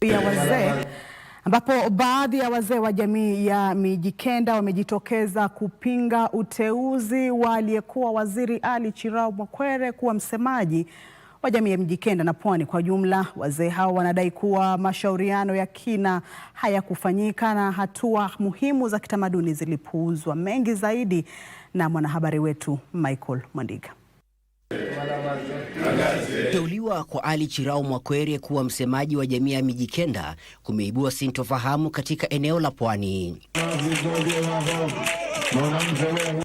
ya wazee ambapo baadhi ya wazee wa jamii ya Mijikenda wamejitokeza kupinga uteuzi wa aliyekuwa waziri Ali Chirau Mwakwere kuwa msemaji wa jamii ya Mijikenda na Pwani kwa jumla. Wazee hao wanadai kuwa mashauriano ya kina hayakufanyika na hatua muhimu za kitamaduni zilipuuzwa. Mengi zaidi na mwanahabari wetu Michael Mwandiga. Kuteuliwa kwa Ali Chirau Mwakwere kuwa msemaji wa jamii ya Mijikenda kumeibua sintofahamu katika eneo la Pwani.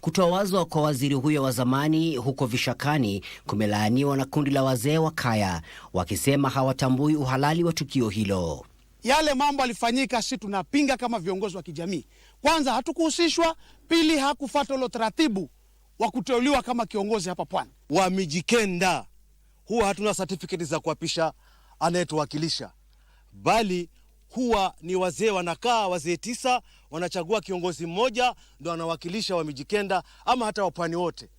Kutowazwa kwa waziri huyo wa zamani huko Vishakani kumelaaniwa na kundi la wazee wa kaya, wakisema hawatambui uhalali wa tukio hilo. Yale mambo alifanyika, si tunapinga kama viongozi wa kijamii. Kwanza hatukuhusishwa, pili hakufuata ule taratibu wa kuteuliwa kama kiongozi hapa Pwani. Wa Mijikenda huwa hatuna certificate za kuapisha anayetuwakilisha, bali huwa ni wazee wanakaa, wazee 9 wanachagua kiongozi mmoja ndo anawakilisha wa Mijikenda ama hata wa Pwani wote.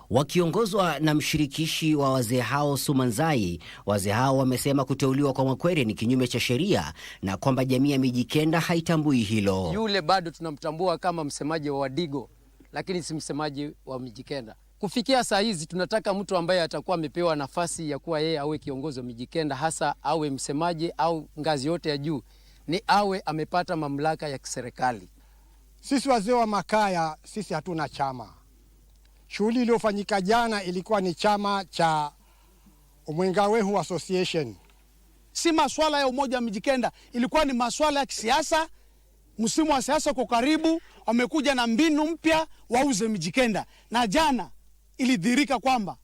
Wakiongozwa na mshirikishi wa wazee hao Sumanzai, wazee hao wamesema kuteuliwa kwa Mwakwere ni kinyume cha sheria na kwamba jamii ya Mijikenda haitambui hilo. Yule bado tunamtambua kama msemaji wa Wadigo, lakini si msemaji wa Mijikenda. Kufikia saa hizi tunataka mtu ambaye atakuwa amepewa nafasi ya kuwa yeye awe kiongozi wa Mijikenda, hasa awe msemaji au ngazi yote ya juu, ni awe amepata mamlaka ya kiserikali. Sisi wazee wa makaya, sisi hatuna chama. Shughuli iliyofanyika jana ilikuwa ni chama cha Umwengawehu Association. Si masuala ya umoja wa Mijikenda, ilikuwa ni masuala ya kisiasa. Msimu wa siasa kwa karibu, wamekuja na mbinu mpya wauze Mijikenda. Na jana ilidhihirika kwamba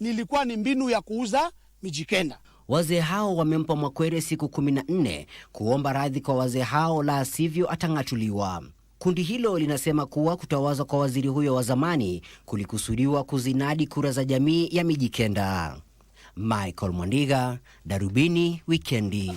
nilikuwa ni mbinu ya kuuza Mijikenda. Wazee hao wamempa Mwakwere siku 14 kuomba radhi kwa wazee hao, la sivyo atang'atuliwa. Kundi hilo linasema kuwa kutawazwa kwa waziri huyo wa zamani kulikusudiwa kuzinadi kura za jamii ya Mijikenda. Michael Mwandiga, Darubini Wikendi.